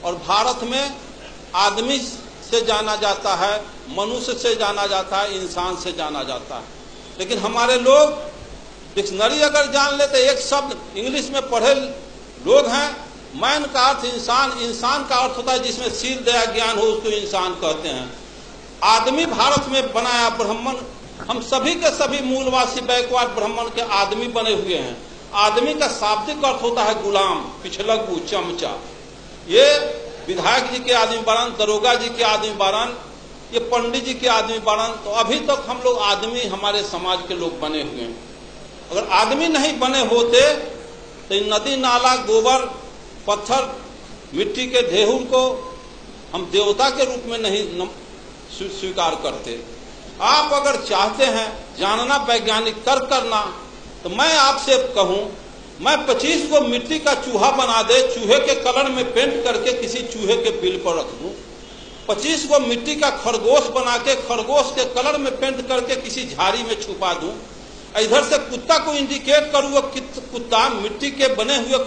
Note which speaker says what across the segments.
Speaker 1: और भारत में आदमी से जाना जाता है, मनुष्य से जाना जाता है, इंसान से जाना जाता है। लेकिन हमारे लोग डिक्शनरी अगर जान लेते, एक शब्द इंग्लिश में पढ़े लोग हैं, मैन का अर्थ इंसान, इंसान का अर्थ होता है जिसमें शील दया ज्ञान हो, उसको इंसान कहते हैं। आदमी भारत में बनाया ब्राह्मण, हम सभी के सभी मूलवासी बैकवर्ड ब्राह्मण के आदमी बने हुए हैं। आदमी का शाब्दिक अर्थ होता है गुलाम, पिछलग्गू, चमचा। ये विधायक जी के आदमी बारन, दरोगा जी के आदमी बारन, ये पंडित जी के आदमी बारन। तो अभी तक हम लोग आदमी, हमारे समाज के लोग बने हुए हैं। अगर आदमी नहीं बने होते तो नदी नाला, गोबर, पत्थर, मिट्टी के ढेहूर को हम देवता के रूप में नहीं स्वीकार करते। आप अगर चाहते हैं जानना, वैज्ञानिक तर्क करना, तो मैं आपसे कहूं, मैं 25 को मिट्टी का चूहा बना दे, चूहे के कलर में पेंट करके किसी चूहे के बिल पर रख दूं, 25 को मिट्टी का खरगोश बना के खरगोश के कलर में पेंट करके किसी झाड़ी में छुपा दूं, इधर से कुत्ता को इंडिकेट करूं, वो कुत्ता मिट्टी के बने हुए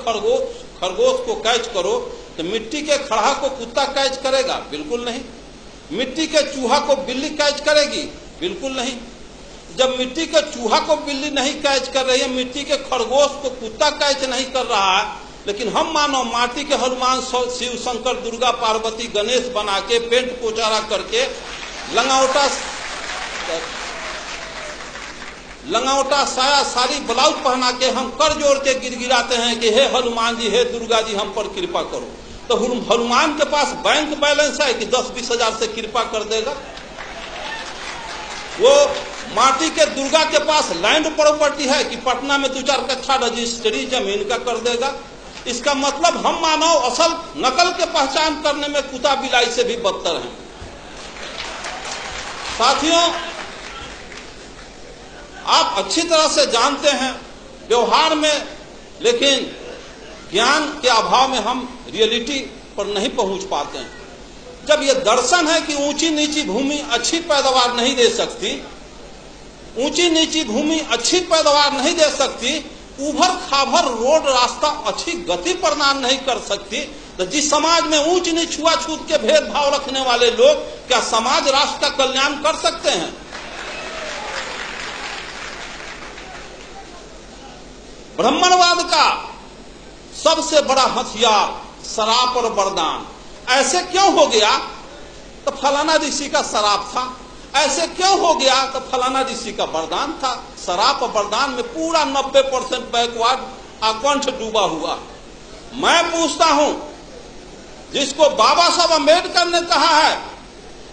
Speaker 1: खरगोश को कैच करो, तो मिट्टी के खड़हा को कुत्ता कैच करेगा? बिल्कुल नहीं। मिट्टी के चूहा को बिल्ली कैच करेगी? बिल्कुल नहीं। जब मिट्टी के चूहा को बिल्ली नहीं कैच कर रही है, मिट्टी के खरगोश को कुत्ता कैच नहीं कर रहा है, लेकिन हम मानो माटी के हनुमान, शिव, शंकर, दुर्गा, पार्वती, गणेश बना के पेंट पोचारा करके लंगौटा साया सारी ब्लाउज पहना के हम कर जोड़ के गिड़गिड़ाते हैं कि हे हनुमान जी, हे दुर्गा जी, हम पर कृपा करो। तो हनुमान के पास बैंक बैलेंस है कि 10-20 हजार से कृपा कर देगा? वो माटी के दुर्गा के पास लैंड प्रॉपर्टी है कि पटना में 2-4 कट्ठा रजिस्ट्री जमीन का कर देगा? इसका मतलब हम मानव असल नकल के पहचान करने में कुत्ता बिलाई से भी बदतर हैं। साथियों, आप अच्छी तरह से जानते हैं व्यवहार में, लेकिन ज्ञान के अभाव में हम रियलिटी पर नहीं पहुंच पाते हैं। जब ये दर्शन है कि ऊंची नीची भूमि अच्छी पैदावार नहीं दे सकती, ऊंची नीची भूमि अच्छी पैदावार नहीं दे सकती, उभर खाभर रोड रास्ता अच्छी गति प्रदान नहीं कर सकती, तो जिस समाज में ऊंच नीच छुआछूत के भेदभाव रखने वाले लोग क्या समाज राष्ट्र का कल्याण कर सकते हैं? ब्राह्मणवाद का सबसे बड़ा हथियार शराब और वरदान। ऐसे क्यों हो गया? तो फलाना ऋषि का शराब था। ऐसे क्यों हो गया? तो फलाना ऋषि का वरदान था। शराब और वरदान में पूरा 90% बैकवर्ड अकंठ डूबा हुआ। मैं पूछता हूं, जिसको बाबा साहब अम्बेडकर ने कहा है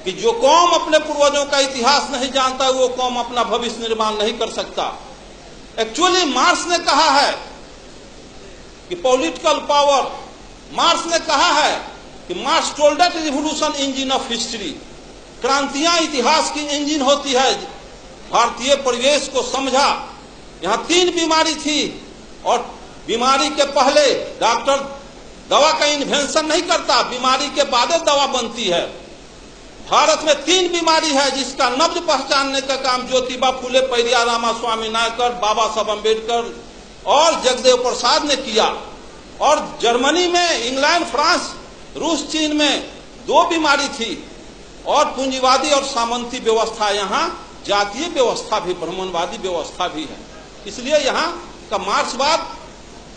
Speaker 1: कि जो कौम अपने पूर्वजों का इतिहास नहीं जानता, वो कौम अपना भविष्य निर्माण नहीं कर सकता। एक्चुअली मार्क्स ने कहा है कि पॉलिटिकल पावर, मार्क्स ने कहा है कि Marx told that revolution engine of history, क्रांतियां इतिहास की इंजन होती है। भारतीय परिवेश को समझा। यहां 3 बीमारी थी और बीमारी के पहले डॉक्टर दवा का इन्वेंशन नहीं करता, बीमारी के बाद दवा बनती है। भारत में 3 बीमारी है जिसका नब्ज पहचानने का काम ज्योतिबा फुले, पेरियार रामास्वामी नायकर, बाबा साहब अम्बेडकर और जगदेव प्रसाद ने किया। और जर्मनी में, इंग्लैंड, फ्रांस, रूस, चीन में 2 बीमारी थी। और पूंजीवादी और सामंती व्यवस्था, यहाँ जातीय व्यवस्था भी, ब्राह्मणवादी व्यवस्था भी है। इसलिए यहाँ का मार्क्सवाद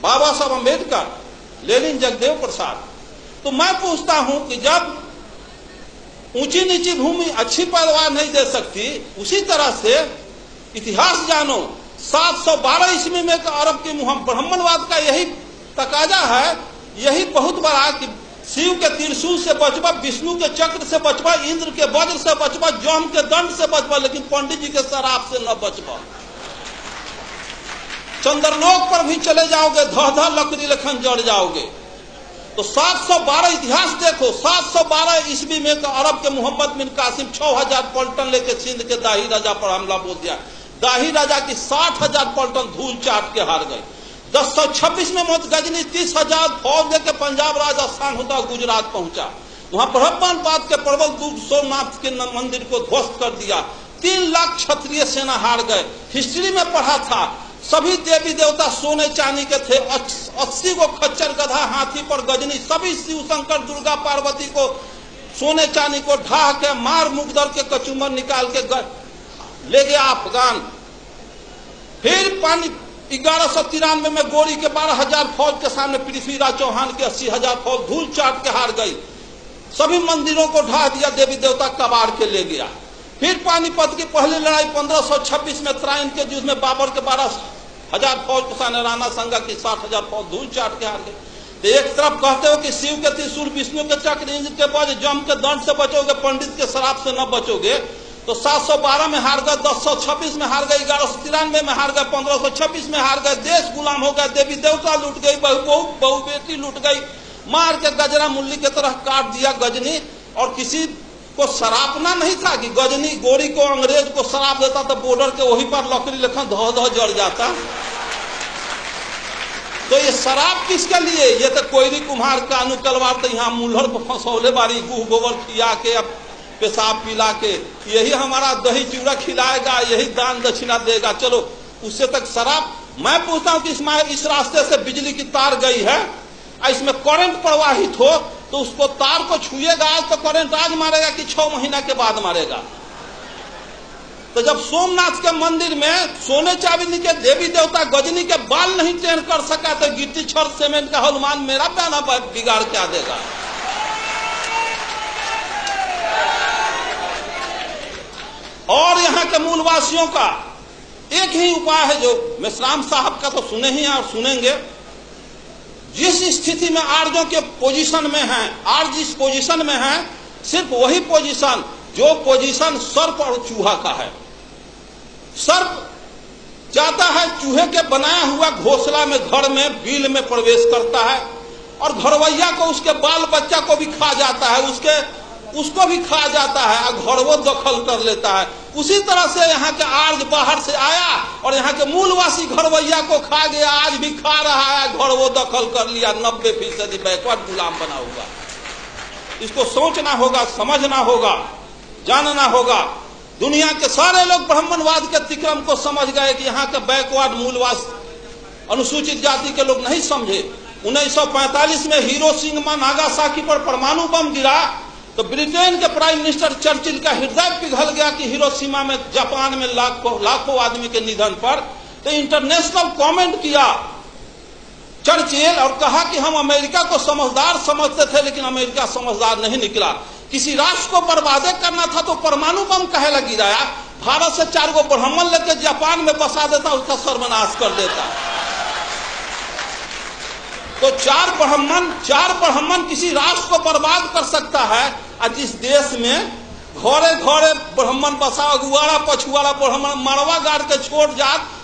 Speaker 1: बाबा साहब अम्बेडकर, लेनिन, जगदेव प्रसाद। तो मैं पूछता हूं कि जब ऊंची नीची भूमि अच्छी पैदावार नहीं दे सकती, उसी तरह से इतिहास जानो। 712 ईस्वी में अरब के ब्राह्मणवाद का यही तकाजा है, यही बहुत बड़ा कि शिव के त्रिशूल से बचवा, विष्णु के चक्र से बचवा, इंद्र के वज्र से बचवा, जम के दंड से बचवा, लेकिन पंडित जी के शराब से न बचवा। चंद्रलोक पर भी चले जाओगे, धह लकड़ी लेखन जड़ जाओगे। तो 712 इतिहास देखो। 712 ईस्वी में अरब के मोहम्मद बिन कासिम 6000 पलटन लेके सिंध के दाही राजा पर हमला बोल दिया। दाही राजा की 60,000 पलटन धूल चाट के हार गए। 1026 में मोहम्मद गजनी 30,000 फौज लेके पंजाब, राजस्थान होता हुआ गुजरात पहुंचा। वहां ब्रह्मपाद के प्रबल दूत सोमनाथ के मंदिर को ध्वस्त कर दिया। 3 लाख क्षत्रिय सेना हार गए। हिस्ट्री में पढ़ा था सभी देवी देवता सोने चांदी के थे। 80 को खच्चर, गधा, हाथी पर गजनी, सभी शिव शंकर दुर्गा पार्वती को सोने चांदी को ढा के मार मुकदर के कचूमर निकाल के ले गया अफगान। फिर पानी 1193 में गोरी के 12,000 फौज के सामने पृथ्वीराज चौहान के 80,000 फौज धूल चाट के हार गई। सभी मंदिरों को ढा दिया, देवी देवता कबाड़ के ले गया। फिर पानीपत की पहली लड़ाई 1526 में त्राइन के युद्ध में बाबर के 12,000 फौज के सामने राणा संगा की 60,000 फौज धूल चाट के हार गई। तो एक तरफ कहते हो कि शिव के त्रिशूल, विष्णु के चक्र, इंद्र के वज्र, जम के दंड से बचोगे, पंडित के शराब से न बचोगे। तो 712 में हार गए, 1026 में हार गए, 1193 में हार गए, 1526 में हार गए। देश गुलाम हो गया, देवी देवता लूट गई, बहु बेटी लूट गई, मार के गजरा मुल्ली की तरह काट दिया गजनी। और किसी को सरापना नहीं था कि गजनी गोरी को अंग्रेज को शराब देता तो बॉर्डर के वही पर लकड़ी लेखा धो धो जड़ जाता। तो ये शराब किसके लिए? ये तो कोयरी कुम्हार कानू कलवार तो यहाँ मुल्हर पर फंसौले बारी, गुह गोबर खिया के, अब पेशाब पिला के, यही हमारा दही चूड़ा खिलाएगा, यही दान दक्षिणा देगा, चलो उससे तक शराब। मैं पूछता हूं कि इस रास्ते से बिजली की तार गई है, इसमें करंट प्रवाहित हो तो उसको तार को छुएगा आज तो करंट आज मारेगा कि 6 महीना के बाद मारेगा? तो जब सोमनाथ के मंदिर में सोने चांदी के देवी देवता गजनी के बाल नहीं ट्रेन कर सका तो गिट्टी छड़ सीमेंट का हनुमान मेरा पैना बिगाड़ क्या देगा? और यहाँ के मूलवासियों का एक ही उपाय है, जो मेश्राम साहब का तो सुने ही और सुनेंगे। जिस स्थिति में आर्यों के पोजीशन में है, आर्य जिस पोजीशन में है, सिर्फ वही पोजीशन जो पोजीशन सर्प और चूहा का है। सर्प जाता है चूहे के बनाया हुआ घोंसला में, घर में, बिल में प्रवेश करता है और घरवैया को, उसके बाल बच्चा को भी खा जाता है, उसको भी खा जाता है और घरवो दखल कर लेता है। उसी तरह से यहाँ के आर्य बाहर से आया और यहाँ के मूलवासी घरवैया को खा गया, आज भी खा रहा है, घरवो दखल कर लिया। 90% बैकवर्ड गुलाम बना हुआ। इसको सोचना होगा, समझना होगा, जानना होगा। दुनिया के सारे लोग ब्राह्मणवाद के अतिक्रम को समझ गए कि यहाँ के बैकवर्ड मूलवासी अनुसूचित जाति के लोग नहीं समझे। 1945 में हिरोशिमा नागासाकी पर परमाणु बम गिरा तो ब्रिटेन के प्राइम मिनिस्टर चर्चिल का हृदय पिघल गया कि हिरोशिमा में, जापान में लाखों आदमी के निधन पर। तो इंटरनेशनल कमेंट किया चर्चिल और कहा कि हम अमेरिका को समझदार समझते थे लेकिन अमेरिका समझदार नहीं निकला। किसी राष्ट्र को बर्बाद करना था तो परमाणु बम काहे लगा गिराया? भारत से 4 गो ब्राह्मण लेकर जापान में बसा देता, उसका सर्वनाश कर देता। तो 4 ब्राह्मण किसी राष्ट्र को बर्बाद कर सकता है। और जिस देश में घरे घरे ब्राह्मण बसा, अगुआड़ा पछुआड़ा ब्राह्मण मरवा गाड़ के छोड़ जात